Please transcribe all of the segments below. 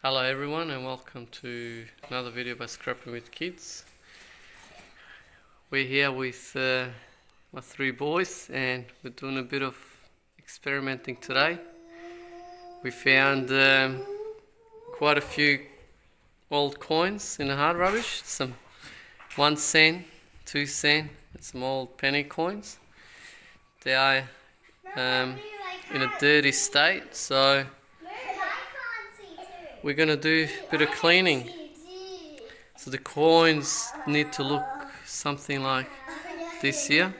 Hello everyone and welcome to another video by Scrapping with Kids. We're here with my three boys and we're doing a bit of experimenting today. We found quite a few old coins in the hard rubbish, some 1 cent, 2 cent and some old penny coins. They are in a dirty state, so we're going to do a bit of cleaning. So the coins need to look something like this here,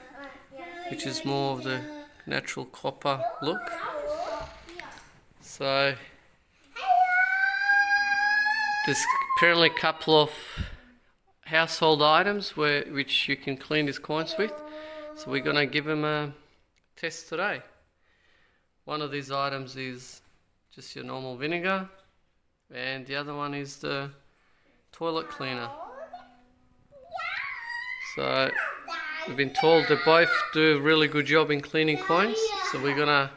which is more of the natural copper look. So there's apparently a couple of household items which you can clean these coins with. So we're going to give them a test today. One of these items is just your normal vinegar, and the other one is the toilet cleaner. So we've been told they both do a really good job in cleaning coins, so we're gonna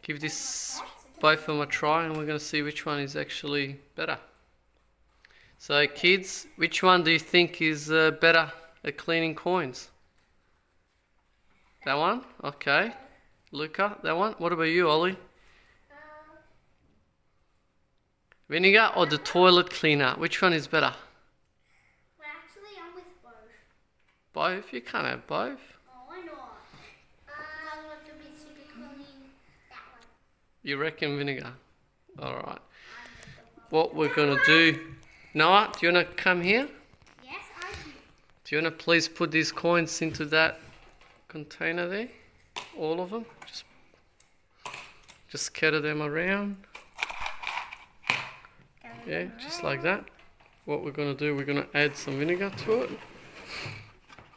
give this both of them a try and we're gonna see which one is actually better. So kids, which one do you think is better at cleaning coins? That one? Okay. Luca, that one? What about you, Ollie? Vinegar or the toilet cleaner? Which one is better? Well, actually, I'm with both. Both? You can't have both. Oh, why not? I want to be super clean. That one. You reckon vinegar? Alright. What we're going to do... Noah, do you want to come here? Yes, I do. Do you want to please put these coins into that container there? All of them? Just scatter them around. Yeah, just like that. What we're going to do, we're going to add some vinegar to it.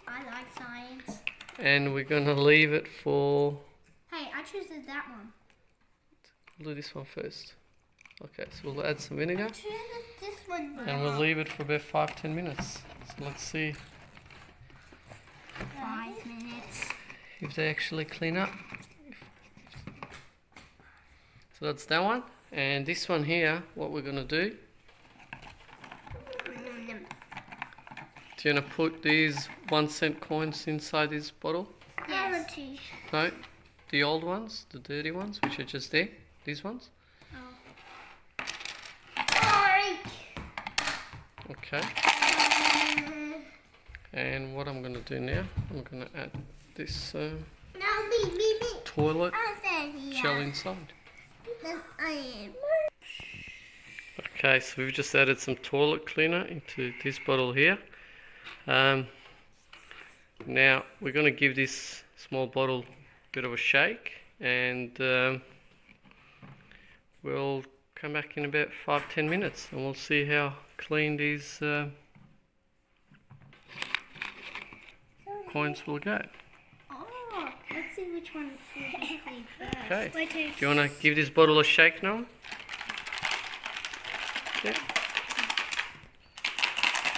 I like science. And we're going to leave it for... Hey, I choose that one. We'll do this one first. Okay, so we'll add some vinegar. I choose this one. And we'll leave it for about 5-10 minutes. So let's see 5 minutes. if they actually clean up. So that's that one. And this one here, what we're going to do, do you want to put these 1 cent coins inside this bottle? Yes. No, the old ones, the dirty ones, which are just there, these ones. Oh. Okay. And what I'm going to do now, I'm going to add this toilet gel inside. Okay, so we've just added some toilet cleaner into this bottle here. Now we're going to give this small bottle a bit of a shake, and we'll come back in about 5-10 minutes and we'll see how clean these coins will get. Oh, let's see which one will be clean first. Okay, do you want to give this bottle a shake now? Yeah.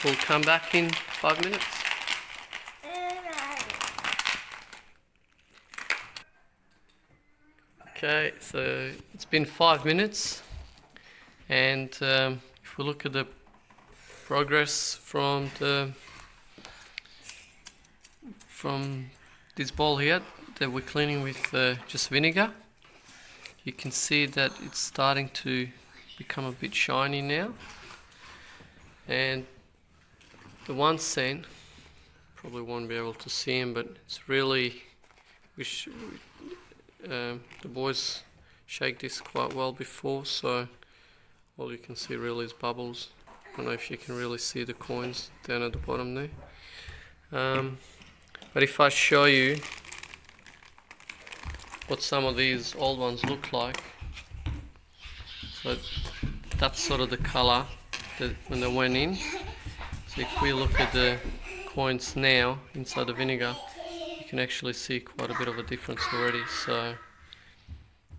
We'll come back in 5 minutes. Okay, so it's been 5 minutes, and if we look at the progress from this bowl here that we're cleaning with just vinegar, you can see that it's starting to become a bit shiny now. And the 1 cent, probably won't be able to see him, but it's really, the boys shake this quite well before, so all you can see really is bubbles. I don't know if you can really see the coins down at the bottom there. But if I show you what some of these old ones look like, so that's sort of the colour that when they went in. So if we look at the coins now inside the vinegar, you can actually see quite a bit of a difference already. So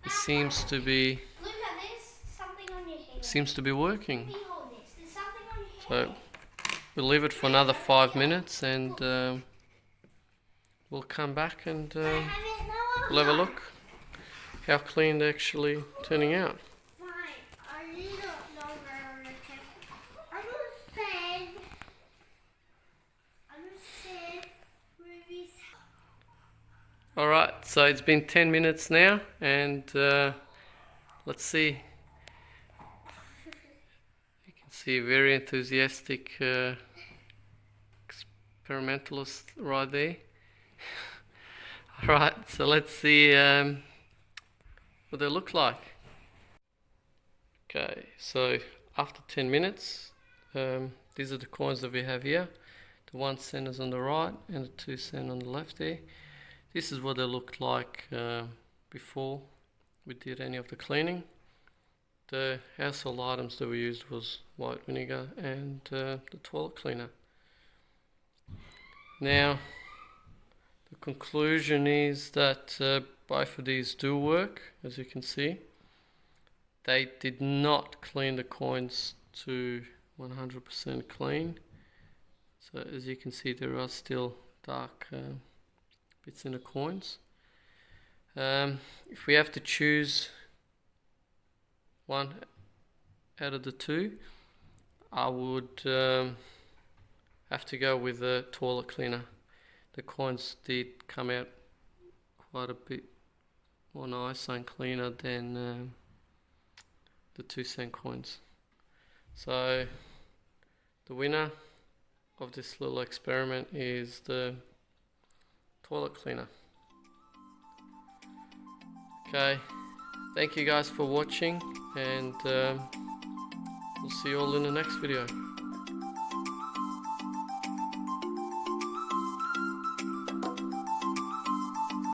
it seems to be working. So we'll leave it for another 5 minutes and we'll come back and we'll have a look how clean they're actually turning out. so it's been 10 minutes now, and let's see. You can see a very enthusiastic experimentalist right there. Alright, so let's see what they look like. Okay, so after 10 minutes, these are the coins that we have here. The 1 cent is on the right and the 2 cent on the left there. This is what they looked like before we did any of the cleaning. The household items that we used was white vinegar and the toilet cleaner. Now, the conclusion is that both of these do work, as you can see. They did not clean the coins to 100% clean. So as you can see, there are still dark bits in the coins. If we have to choose one out of the two, I would have to go with the toilet cleaner. The coins did come out quite a bit more nice and cleaner than the 2 cent coins. So the winner of this little experiment is the toilet cleaner. Okay, thank you guys for watching, and we'll see you all in the next video.